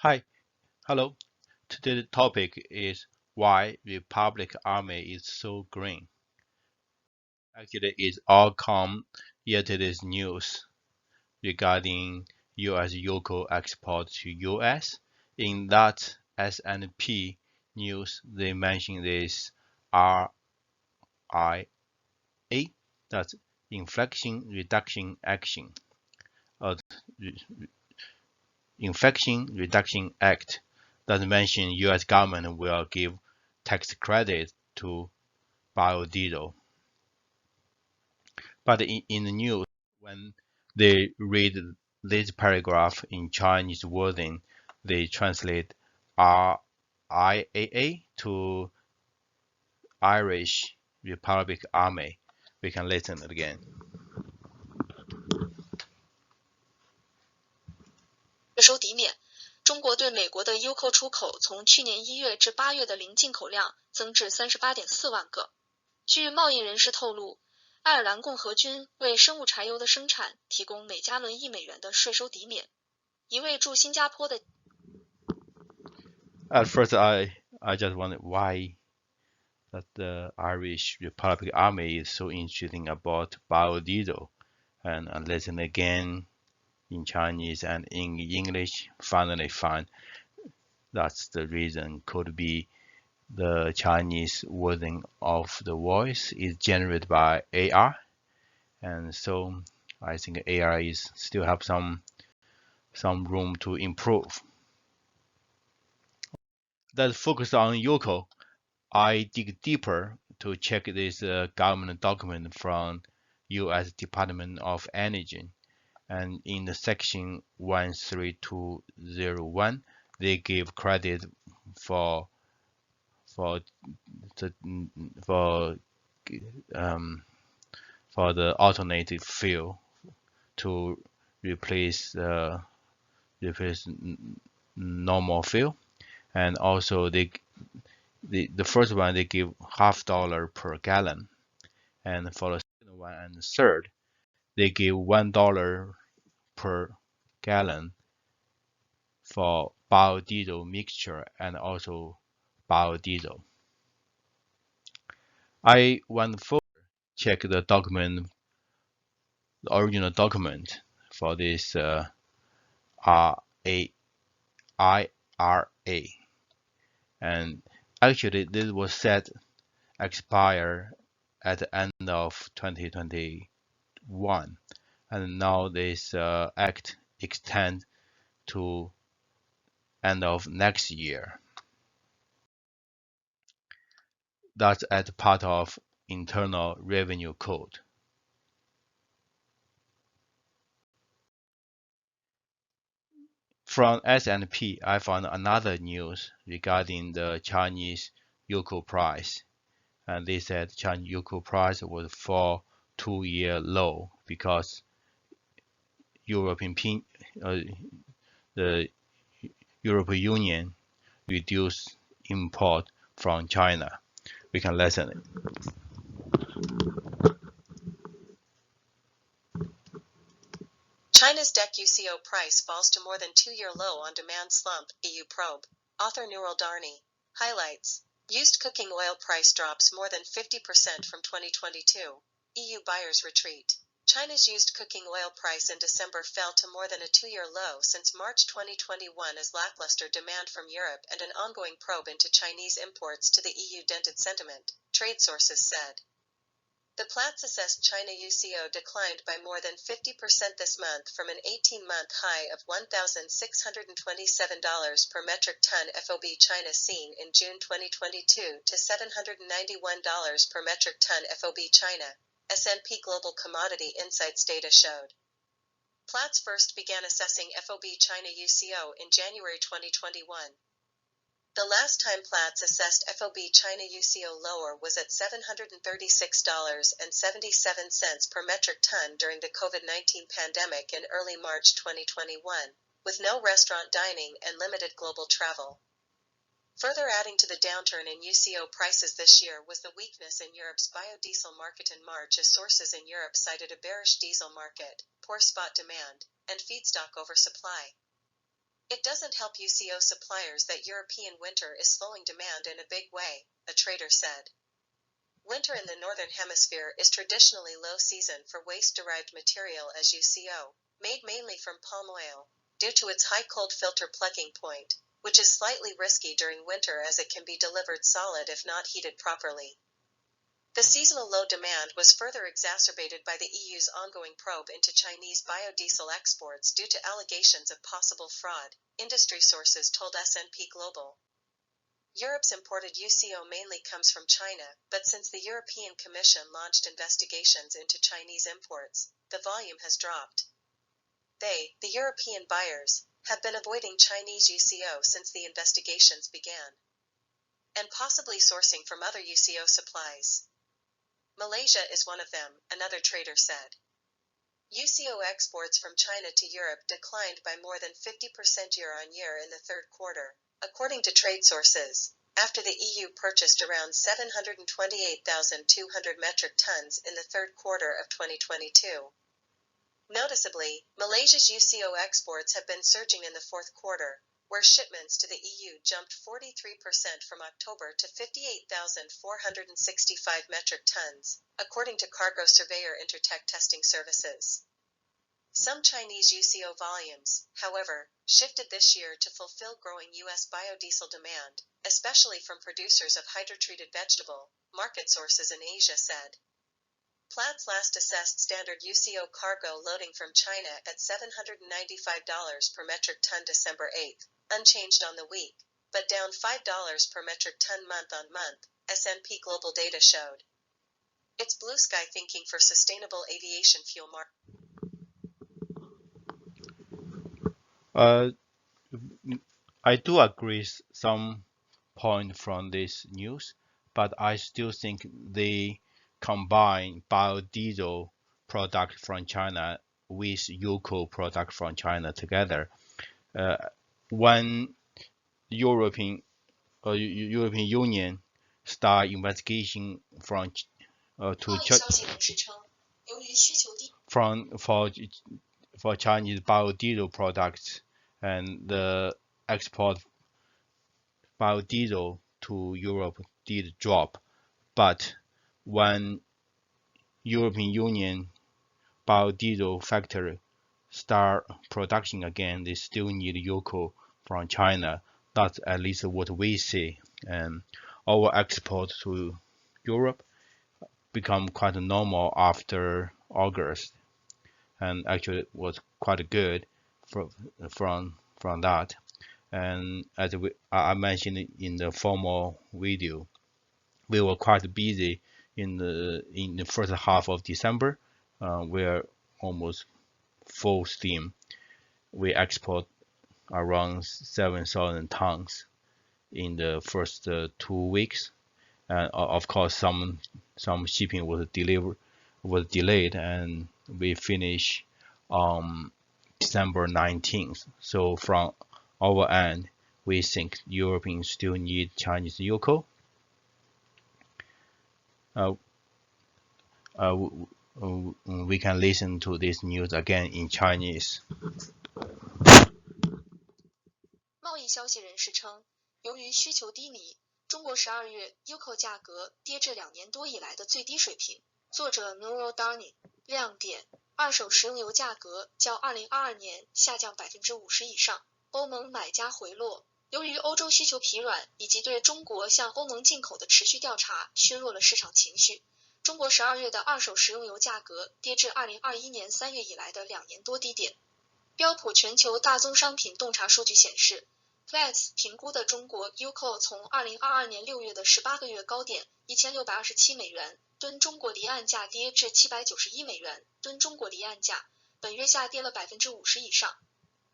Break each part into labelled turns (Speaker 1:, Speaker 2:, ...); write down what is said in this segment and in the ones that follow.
Speaker 1: Hi, hello. Today's topic is why Republic Army is so green. Actually, it's all come yesterday's news regarding U.S. UCO export to U.S. In that S&P news, they mention this RIA, that's Inflation Reduction Action, uh, Inflation Reduction Act that mention U.S. government will give tax credit to biodiesel. But in the news, when they read this paragraph in Chinese wording, they translate RIAA to Irish Republic Army. We can listen again.
Speaker 2: 税收抵免，中国对美国的 UCO 出口从去年1月至8月的零进口量增至38.4万个。据贸易人士透露，爱尔兰共和军为生物柴油的生产提供每加仑$1的税收抵免。一位驻新加坡的
Speaker 1: At first, I just wondered why that the Irish Republic Army is so interesting about biodiesel, and I listen again in Chinese and in English. Finally, find that's the reason could be the Chinese wording of the voice is generated by AI, and so I think AI is still have some room to improve. That focus on Yoko, I dig deeper to check this government document from U.S. Department of Energy, and in the section 13201, they give credit for for the um, for the alternative fuel to replace normal fuel, and also the first one they give $0.50 per gallon, and for the second one and the third they give $1 per gallon for biodiesel mixture and also biodiesel. I went further check the document, the original document for this IRA, and actually this was set expire at the end of 2021, and now this act extend to end of next year. That's as part of Internal Revenue Code. From S&P, I found another news regarding the Chinese UCO price, and they said Chinese UCO price was for 2-year low because the European Union reduced import from China. We can listen it.
Speaker 2: China's DEC UCO price falls to more than 2-year low on demand slump, EU probe. Author Nurul Darni. Highlights. Used cooking oil price drops more than 50% from 2022. EU buyers retreat. China's used cooking oil price in December fell to more than a 2-year low since March 2021 as lackluster demand from Europe and an ongoing probe into Chinese imports to the EU dented sentiment, trade sources said. The Platts assessed China UCO declined by more than 50% this month from an 18-month high of $1,627 per metric ton FOB China seen in June 2022 to $791 per metric ton FOB China, S&P Global Commodity Insights data showed. Platts first began assessing FOB China UCO in January 2021. The last time Platts assessed FOB China UCO lower was at $736.77 per metric ton during the COVID-19 pandemic in early March 2021, with no restaurant dining and limited global travel. Further adding to the downturn in UCO prices this year was the weakness in Europe's biodiesel market in March as sources in Europe cited a bearish diesel market, poor spot demand, and feedstock oversupply. It doesn't help UCO suppliers that European winter is slowing demand in a big way, a trader said. Winter in the Northern Hemisphere is traditionally low season for waste-derived material as UCO, made mainly from palm oil, due to its high cold filter plugging point, which is slightly risky during winter as it can be delivered solid if not heated properly. The seasonal low demand was further exacerbated by the EU's ongoing probe into Chinese biodiesel exports due to allegations of possible fraud, industry sources told S&P Global. Europe's imported UCO mainly comes from China, but since the European Commission launched investigations into Chinese imports, the volume has dropped. They, the European buyers, have been avoiding Chinese UCO since the investigations began, and possibly sourcing from other UCO supplies. Malaysia is one of them, another trader said. UCO exports from China to Europe declined by more than 50% year-on-year in the third quarter, according to trade sources, after the EU purchased around 728,200 metric tons in the third quarter of 2022. Noticeably, Malaysia's UCO exports have been surging in the fourth quarter, where shipments to the EU jumped 43% from October to 58,465 metric tons, according to Cargo Surveyor Intertech Testing Services. Some Chinese UCO volumes, however, shifted this year to fulfill growing U.S. biodiesel demand, especially from producers of hydrotreated vegetable, market sources in Asia said. Platts last assessed standard UCO cargo loading from China at $795 per metric ton December 8, unchanged on the week, but down $5 per metric ton month-on-month, S&P Global data showed. It's blue sky thinking for sustainable aviation fuel market.
Speaker 1: I do agree some point from this news, but I still think they combine biodiesel product from China with UCO product from China together. When European Union start investigation from for Chinese biodiesel products and the export biodiesel to Europe did drop, but when European Union biodiesel factory start production again, they still need UCO from China. That's at least what we see. And our export to Europe become quite normal after August, and actually was quite good from that. And as I mentioned in the formal video, we were quite busy in the first half of December. We're almost full steam. We export around 7,000 tons in the first 2 weeks, and of course some shipping was delayed, and we finish on December 19th. So from our end, we think Europeans still need Chinese UCO. We can listen to this news again in Chinese.
Speaker 3: 贸易消息人士称，由于需求低迷，中国12月 UCO 价格跌至2年多以来的最低水平。作者 Nurul Darni 亮点：二手食用油价格较2022年下降50%以上。欧盟买家回落，由于欧洲需求疲软以及对中国向欧盟进口的持续调查，削弱了市场情绪。中国12月的二手食用油价格跌至2021年3月以来的2年多低点。标普全球大宗商品洞察数据显示，Platts 评估的中国 UCO 从2022年6月的18个月高点1627美元吨中国离岸价跌至791美元吨中国离岸价，本月下跌了50%以上。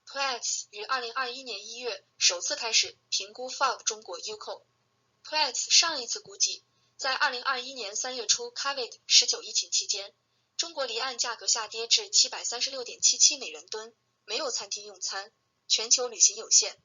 Speaker 3: Platts 于2021年1月首次开始评估 FOB 中国 UCO。Platts 上一次估计，在2021年3月初 COVID-19 疫情期间，中国离岸价格下跌至736.77美元吨，没有餐厅用餐，全球旅行有限。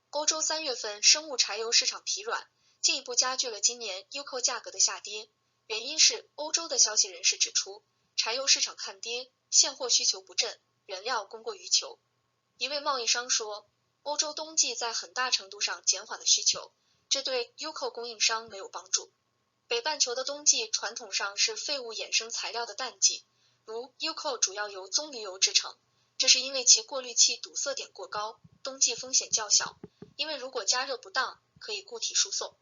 Speaker 3: 欧洲3月份生物柴油市场疲软，进一步加剧了今年 UCO 价格的下跌。原因是欧洲的消息人士指出，柴油市场看跌，现货需求不振，原料供过于求。一位贸易商说，欧洲冬季在很大程度上减缓了需求，这对 UCO 供应商没有帮助。北半球的冬季传统上是废物衍生材料的淡季，如 UCO 主要由棕榈油制成，这是因为其过滤器堵塞点过高，冬季风险较小，因为如果加热不当，可以固体输送。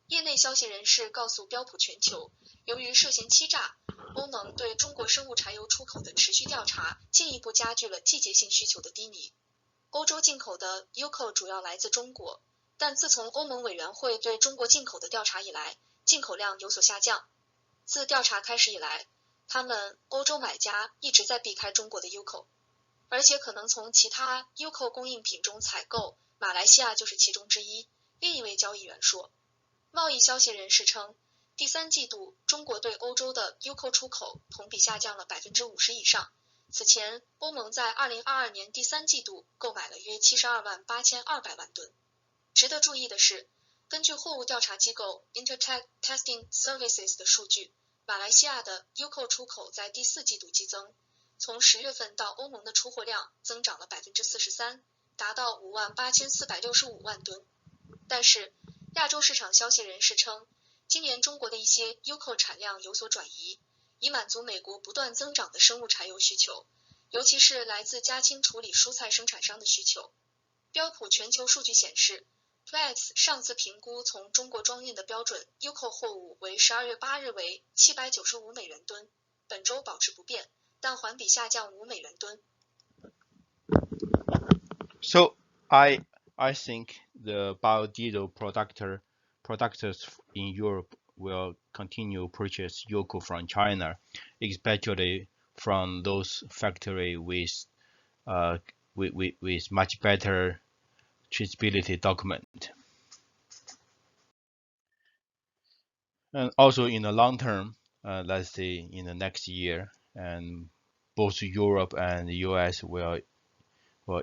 Speaker 3: 业内消息人士告诉标普全球，由于涉嫌欺诈，欧盟对中国生物柴油出口的持续调查，进一步加剧了季节性需求的低迷。欧洲进口的 UCO 主要来自中国，但自从欧盟委员会对中国进口的调查以来，进口量有所下降。自调查开始以来，他们欧洲买家一直在避开中国的 UCO， 而且可能从其他 UCO 供应品中采购，马来西亚就是其中之一。另一位交易员说，贸易消息人士称，第三季度中国对欧洲的 UCO 出口同比下降了 50% 以上。此前，欧盟在2022年第三季度购买了约728200万吨。值得注意的是，根据货物调查机构 Intertech Testing Services 的数据，马来西亚的 UCO 出口在第四季度激增，从10月份到欧盟的出货量增长了 43%， 达到58465万吨。但是，亚洲市场消息人士称，今年中国的一些 UCO 产量有所转移，以满足美国不断增长的生物柴油需求，尤其是来自家禽处理蔬菜生产商的需求。标普全球数据显示， Platts 上次评估从中国装运的标准 UCO 货物为12月8日为795美元吨，本周保持不变，但环比下降5美元吨。
Speaker 1: So I think the biodiesel producers in Europe will continue purchase UCO from China, especially from those factories with much better traceability document. And also in the long term, let's say in the next year, and both Europe and the US will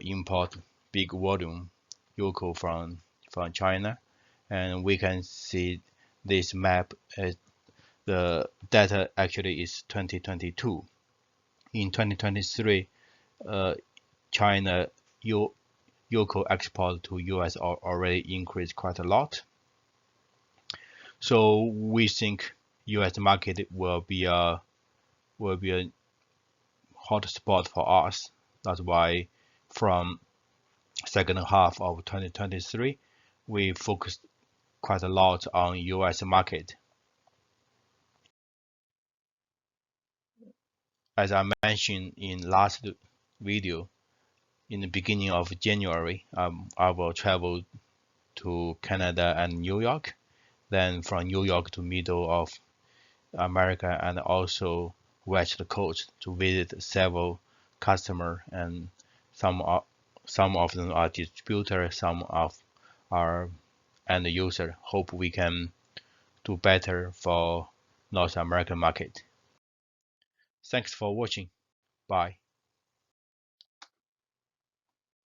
Speaker 1: import big volume UCO from China, and we can see this map. The data actually is 2022. In 2023, China UCO export to US already increased quite a lot. So we think US market will be a hot spot for us. That's why from second half of 2023, we focused quite a lot on US market. As I mentioned in last video, in the beginning of January, I will travel to Canada and New York, then from New York to middle of America and also West Coast to visit several customers, and some of them are distributors, some are end user. Hope we can do better for North American market. Thanks for watching. Bye.